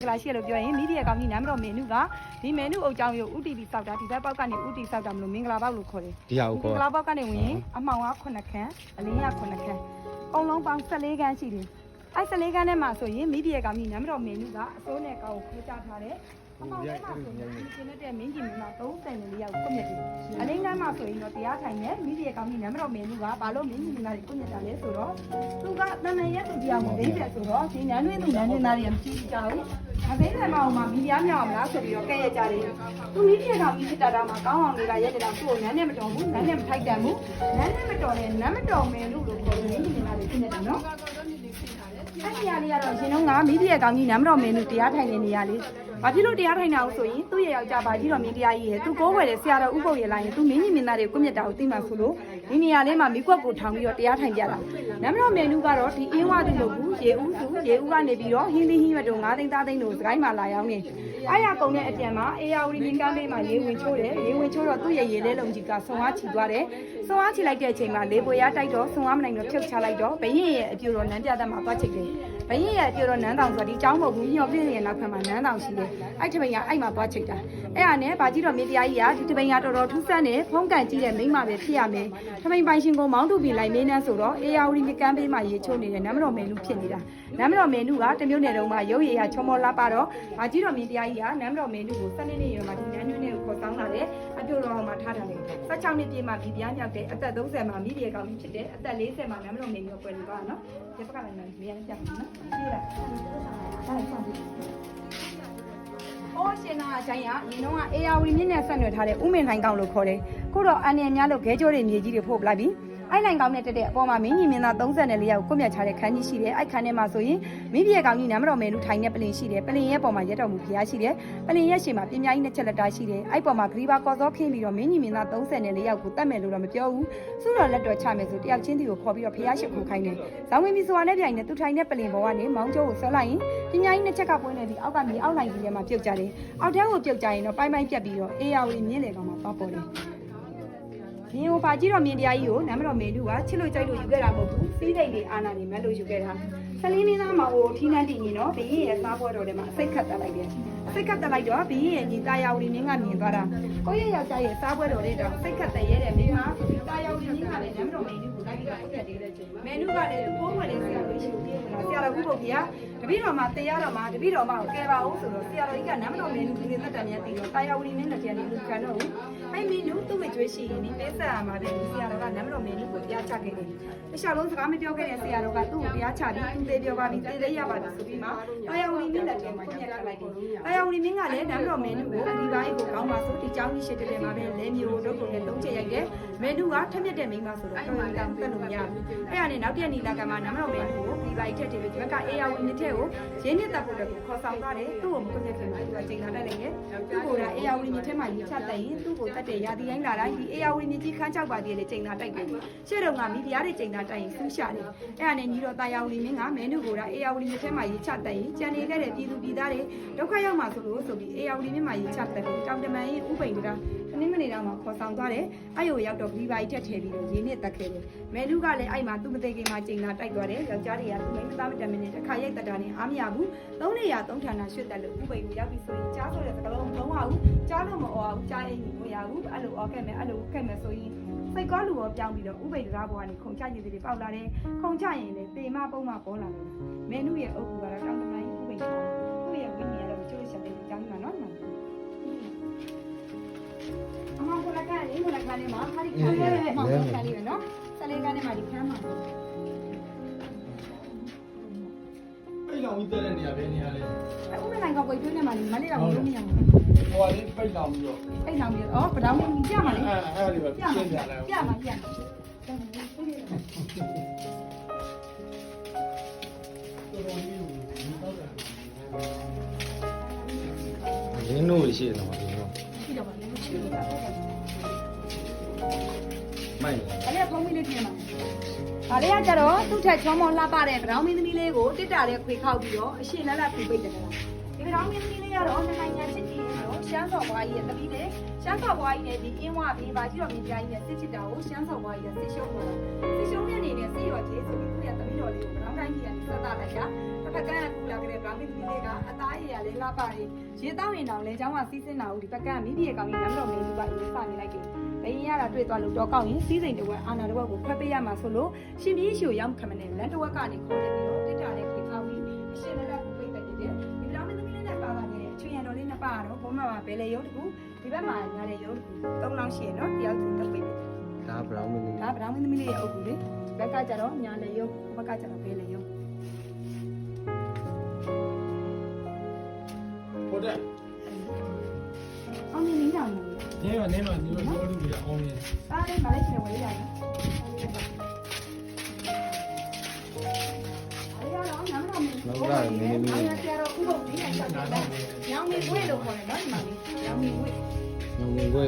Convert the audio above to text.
ကလာရှိရလို့ပြောရင်မိဒီရဲ့ကောင်ကြီးနာမတော်မင်းနုကဒီမင်းနုအုပ်ကြောင်းရုပ် UTV စောက်တာဒီဘက်ပေါက်ကနေ UTV စောက်တာမလို့မင်္ဂလာပေါက်လို့ခေါ်တယ်ဒီဟာကိုခေါ်မင်္ဂလာပေါက်ကနေဝင်ရင်အမှောင်က9ခန်းအလင်းက9ခန်းအုံလုံးပေါင်း14ခန်းရှိတယ်အဲ့14ခန်းထဲမှာဆိုရင်မိဒီရဲ့ကောင်ကြီးနာမတော်မင်းနုကအစိုးနဲ့ကောင်ကိုခွဲခြားထားတယ်အမှောင်ထဲမှာဆိုရင်ဒီကျင်းတဲ့မင်းကြီးမင်းမ34ယောက်ကွပ်မြက်တယ်အလင်းကမ်းမှာဆိုရင်တော့တရားထိုင်နေမိဒီရဲ့ကောင်ကြီးနာမတော်မင်းနုကဘာလို့မင်းကြီးမင်းသားတွေကွပ်မြက်တာလဲဆိုတော့သူကတမန်ရက်သူတရားကိုဒိတ်တယ်ဆိုတော့ဒီနန်းတွင်းသူနန်းတွင်းသားတွေမရှိကြဘူးအသေးတယ်မအောင်မှာမီဒီယာမြောက်အောင်လားဆိုပြီးတော့ကဲရကြတယ်သူမိဒီယာကောင်ကြီးဖြစ်တာမှာကောင်းအောင်လေးကရက်ကြတာသူ့ကိုနန်းနဲ့မတော်ဘူးနန်းနဲ့မထိုက်တန်ဘူးနန်းနဲ့မတော်တဲ့နန်းမတော်မင်းလို့ခေါ်တယ်မင်းကြီးမင်းသားတွေဖြစ်နေတာနော်အဲ့ဒီနေရာလေးကတော့ရှင်တို့ကမိဒီယာကောင်ကြီးနန်းမတော်မင်းလို့တရားထိုင်နေနေရလေဘာဖြစ်လို့တရားထိုင်တာအောင်ဆိုရင်သူ့ရဲ့ယောက်ျားပါကြီးတော်မင်းတရားကြီးရဲ့သူကိုးဝယ်တဲ့ဆရာတော်ဥပုပ်ရလိုက်ရင်သူမင်းကြီးမင်းသားတွေကိုမြတ်တာကိုသိမှဆိုလို့ဒီနေရာလေးမှာမိကွက်ကိုထောင်ပြီးတော့တရားထိုင်ကြတာနမ်းမတော်မင်းလူကတော့ဒီအင်းဝသူလို့ဘူးရေဦးသူရေဦးကနေပြီးတော့ဟင်းသီးဟင်းရွက်တို့9သိန်းသားသိန်းတို့စကိုင်းမှာလာရောက်နေအားရပုံတဲ့အပြန်မှာအေယာဝတီမြင်းကမ်းလေးမှာရေဝင်ချိုးတယ်ရေဝင်ချိုးတော့သူ့ရဲ့ရေလဲလုံးကြီးကဆွန်အားချီသွားတယ်ဆွန်အားချီလိုက်တဲ့အချိန်မှာလေပွေရတိုက်တော့ဆွန်အားမနိုင်တော့ဖြုတ်ချလိုက်တော့ဘရင်ရဲ့အပြိုတော်နန်းပြတ်မှာသွားချိတ်တယ်ဘရင်ရဲ့အပြိုတော်နန်းတောင်ဆိုဒီเจ้าမဟုတ်ဘူးညော်ပြင်းရဲ့နောက်ခါမှာနန်းတောင်ရှိတယ်အဲ့ထမိန်ကအဲ့မှာသွားချိတ်တာအဲ့ဟာနဲ့ဗာကြီးတော်မင်းတရားကြီးကဒီထမိန်ကတော်တော်ထူးဆန်းတယ်ဖုံးကန်ကြီးတဲ့မိန်းမပဲဖြစ်ရမယ်ထမိန်ပိုင်ရှင်ကိုမောင်းတူပြီးလိုက်မင်းနှန်းဆိုတော့အေယာဝတီမြကမ်းပေးမှာရေချိုးနေတဲ့နမ်းမတော်မင်းလူဖြစ်နေတာနမ်းမတော်မင်းလူကတမျိုးနယ်တုန်းမှာရုပ်ရည်ရချောမောလာပါတော့ဗာကြီးတော်မင်းတရားကြီးကနမ်းမတော်မင်းလူကို7နှစ်ရွယ်မှာဒီနန်းညွန်းနဲ့ကိုခေါ်ဆောင်လာတယ်အပြိုတော်မှာထားတာလေ16နှစ်ပြည့်မှာဒီပြားမြောက်တဲ့အသက်30မှာမိဒီကောင်ကြီးဖြစ်တယ်အသက်40မှာနမ်းမတော်မင်းလူကိုပွဲလို့ပါနော်ဒီဘက်ကလည်းနေရာနဲ့ပြမယ်နော်ပြေးလိုက်ဒါဆောင်ပြီအော်ရှင်နာအချိုင်းကညီတော့ကအေယာဝတီမြင့်နဲ့ဆက်နွယ်ထားတဲ့ဥမင်နိုင်ကောင်လို့ခေါ်တယ်ခုတော့အန်ရများလို့ဂဲကြောတွေမြေကြီးတွေဖို့ပလိုက်ပြီအဲ့နိုင်ကောင်နဲ့တက်တဲ့အပေါ်မှာမင်းကြီးမင်းသား34ယောက်ကိုကွပ်မြတ်ချတဲ့ခန်းကြီးရှိတယ်အဲ့ခန်းထဲမှာဆိုရင်မိပြည့်ကောင်ကြီးနမ်းမတော်မဲလူထိုင်တဲ့ပလင်ရှိတယ်ပလင်ရဲ့ပေါ်မှာရက်တော်မူဖျားရှိတယ်ပလင်ရဲ့ရှေ့မှာပြင်းပြကြီးနဲ့ချက်လက်တာရှိတယ်အဲ့ပေါ်မှာဂရီဘာကော်စောခင်းပြီးတော့မင်းကြီးမင်းသား34ယောက်ကိုတတ်မယ်လို့တော့မပြောဘူးစုတော်လက်တော်ချမယ်ဆိုတယောက်ချင်းတီကိုခေါ်ပြီးတော့ဖျားရှိခိုးခိုင်းတယ်ဇောင်းဝင်ပြီးဆိုတာနဲ့ပြိုင်နဲ့သူထိုင်တဲ့ပလင်ပေါ်ကနေမောင်းကျိုးကိုဆွဲလိုက်ရင်ပြင်းပြကြီးနဲ့ချက်ကပွင့်နေပြီးအောက်ကမြေအောက်လိုက်ကြီးထဲမှာပြုတ်ကြတယ်အောက်ထဲကိုပြုတ်ကြရင်တော့ပိုင်းပိုင်းပြတ်ပြီးတော့အေယာဝတီမြင်းလေကောင်မှာသွားပေါ်တယ်မြင်းဟိုပါကြီးတော်မြင်းတရားကြီးကိုနမ်းမတော်မေလူကချစ်လို့ကြိုက်လို့ယူခဲ့တာမဟုတ်ဘူးစီးစိတ်လေးအာနာနေမလို့ယူခဲ့တာဆလင်းလေးသားမှာဟိုထီးနှန်းတည်ရင်တော့ဘင်းရဲ့စားပွဲတော်ထဲမှာအစိတ်ခတ်တက်လိုက်တယ်အစိတ်ခတ်တက်လိုက်တော့ဘင်းရဲ့ညီတာယာဝတီမြင်းကမြင်သွားတာကိုယ့်ရဲ့ယောက်ျားရဲ့စားပွဲတော်လေးတော့စိတ်ခတ်တက်ရဲတယ်မိန်းမတာယာဝတီမြင်းကလည်းနမ်းမတော်မေလူကိုလိုက်ပြီးတော့ပြတ်တယ်မေလူကလည်းသူ့ဘိုးဝင်လေးဆရာလေးရှိတယ်ဆရာတော်ခုပုတ်ကြီးကတပည့်တော်မှာတရားတော်မှာတပည့်တော်မှာကိုကဲပါဦးဆိုတော့ဆရာတော်ကြီးကနမ်းမတော်မေလူကိုသက်တမ်းများတည်တော့တာယာဝတီမြင်းလက်ကျန်လေးကိုခံတော့ဘူးအဲ့မီလူသူ့မကျွေးရှိရင်ဒီပေးဆက်ရမှာပဲဆရာတော်ကနမ်းမတော်မေလူကိုတရားချခဲ့တယ်တခြားလုံးစကားမပြောခဲ့တဲ့ဆရာတော်ကသူ့ကိုတရားချပြီးသူသေးပြောပါပြီးသေသေးရပါပြီဆိုပြီးမှတာယာဝတီမြင်းလက်ကျန်ကိုညက်ခတ်လိုက်တယ်တာယာဝတီမြင်းကလည်းနမ်းမတော်မေလူကိုဒီပိုင်းကိုကောင်းပါဆိုဒီเจ้าကြီးရှိတဲ့မှာပဲလဲမျိုးတို့ကိုလည်း3ချက်ရိုက်တယ်မေလူကထက်မြက်တဲ့မိန်းမဆိုတော့တော်တော်တောင်တက်လို့မရဘူးအဲ့ဒါနဲ့နောက်တစ်ရက်နီလာကမှနမ်းမတော်မေလူကိုဒီပိုင်းထက်တယ်ပြီးဒီဘက်ကအေယာဝတီမြင်းထက်ကိုရင်းနှစ်တက်ဖို့တကူခေါ်ဆောင်သွားတယ်သူ့ကိုမကွညက်ခင်မှာသူကချိန်လာတက်လိုက်တယ်သူ့ကိုကအေယာဝတီမြင်းထက်မှရေးချတက်ရင်သူ့ကိုတက်တဲ့ရာသီတိုင်းလာတိုင်းဒီအေယာဝတီမြင်းကြီးခန်းချောက်ပါသေးတယ်ချိန်လာတိုက်တယ်ရှေ့တော့ကမိဖုရားတွေချိန်လာတိုက်ရင်ဆူးရှာတယ်အဲ့ဒါနဲ့ညီတော်တာယာဝတီမြင်းကမဲနုကိုကအေယာဝတီမြင်းထက်မှရေးချတက်ရင်ကြံနေခဲ့တဲ့ပြည်သူပြည်သားတွေဒုက္ခရောက်မှာဆိုလို့ဆိုပြီးအေယာဝတီမြင်းမှရေးချတက်ပြီးတောင်တမန်ရင်ဥပိန်ကနင်းမနေတော့မှခေါ်ဆောင်သွားတယ်အဲ့ကိုရောက်တော့ဒီပါကြီးတက်ထည့်ပြီးတော့ရင်းနှစ်တက်ခဲ့တယ်မဲလူကလည်းအဲ့မှာသူ့မသိခင်မှာချိန်လာတိုက်သွားတယ်ယောက်ျားတွေကသူ့မိန်းမသားမတမ်းမနေတစ်ခါရိုက်တက်တာနဲ့အားမရဘူး3နေရာ3ဌာနရွှေ့တက်လို့ဥပိန်ကိုရောက်ပြီးဆိုရင်ကြားဆိုတဲ့စကလုံးမလုံးအောင်ကြားလို့မအော်ဘူးကြားရင်မရဘူးအဲ့လိုအော်ခဲ့မယ်အဲ့လိုခဲ့မယ်ဆိုရင်စိတ်ကောလူရောပြောင်းပြီးတော့ဥပိန်တရားပေါ်ကနေခုံချရည်တွေပေါက်လာတယ်ခုံချရင်လည်းတေမပုံမှပေါ်လာတယ်မဲနုရဲ့အုပ်ကတော့တောင်တမန်ကြီးဥပိန်ချောင်းသူ့ရဲ့ဝိညာဉ်ကတော့ချိုးချက်တဲ့အကြောင်းကနော်အမောင်ကလည်းကလည်းကိုလည်းကလည်းမှာဟာဒီခါလေးမှာခါလေးပဲနော်ဆလေးကလည်းမှာဒီခန်းမှာပိတ်လောင်ပြီးတက်တဲ့နေရာပဲနေရာလေးဥမနိုင်ကကိုကျွေးနေမှာမလေးတော့မလို့မရဘူးဟိုကလေးပိတ်လောင်ပြီးတော့ပိတ်လောင်ပြီးတော့ဗဒောင်းကြီးပြမှာလေအဲ့ဒီပဲရှင်းပြလိုက်ပြမှာရင်းတို့ရှိတယ်နော်ဒီတော့ရှိတော့ပါလေမရှိဘူးလားမိုက်အဲ့ဒါဖုန်းမီလေးပြင်မှာဒါလေးကကြတော့သူ့ထက်ချောမောလှပတဲ့ဗဒောင်းမင်းသမီးလေးကိုတစ်တာလေးခွေခောက်ပြီးတော့အရှင်လက်လက်ဖိပိတ်တယ်လားဒီဗဒောင်းမင်းသမီးလေးကတော့နှစ်နိုင်ငံချစ်ကြည်တော့ရှမ်းစော်ဘွားကြီးရဲ့တပီးလေးရှမ်းစော်ဘွားကြီးနဲ့ဒီအင်းဝဘေးပါကြီးတော်မြင်ကြကြီးနဲ့စစ်ချစ်တာကိုရှမ်းစော်ဘွားကြီးကစစ်ရှုံးတော့စစ်ရှုံးတဲ့အနေနဲ့စစ်ရော်ကျေးဆိုပြီးသူ့ရဲ့တပီးတော်လေးကိုဗဒောင်းတိုင်းကြီးကနေဆက်တာလိုက်တာတ ဖက်ကန်းကကူလာကြတဲ့ဗြောင်းမင်းသမီးလေးကအသားရည်ရလေးလှပလေးရေတောင်းရင်တောင်လဲเจ้าကစီးစင်းတာဦးဒီဖက်ကန်းမိမိရဲ့ကောင်ကြီးနမ်းတော်မင်းကြီးပါရေးစနေလိုက်တယ်ဘယင်းရတာတွေ့သွားလို့တော့ကောက်ရင်စီးစိမ်တစ်ဝက်အာနာတစ်ဝက်ကိုခွဲပေးရမှာဆိုလို့ရှင်ပြီးရှိကိုရောက်ခမနဲ့လန်တစ်ဝက်ကနေခေါ်နေပြီးတော့တစ်တာလေးခေထားပြီးအရှင်လည်းကိုပြိတ်တက်တယ်ဒီဗြောင်းမင်းသမီးလေးနဲ့ပါလာနေတဲ့အချွေရံတော်လေးနှစ်ပါတော့ဘုံမှာဘယ်လေရုံးတကူဒီဘက်မှာညာလေရုံးတကူ၃လောင်းရှိရနော်တယောက်သူတက်ပြိတ်တယ် ဒါဘရောင်းမင်း ဒါဗြောင်းမင်းသမီးလေးရဲ့အုပ်ကူလေဘက်ကကြတော့ညာလေရုံးဘက်ကကြတော့ဘယ်လေရုံး ဟုတ်တယ် အောင်မြင်နေကြမှာ နေပါနေပါဒီလိုပြောလို့ရအောင်နေ စားလေးမလေးချင်ဝေးရတယ်အားရတော့နမ်းတော်မင်းအားရကြတော့ဥပုပ်ပြီးနိုင်ချက်တယ်ညောင်မီဝေးလို့ခေါ်တယ်နော်ဒီမှာလေညောင်မီဝေး ငုံငွေ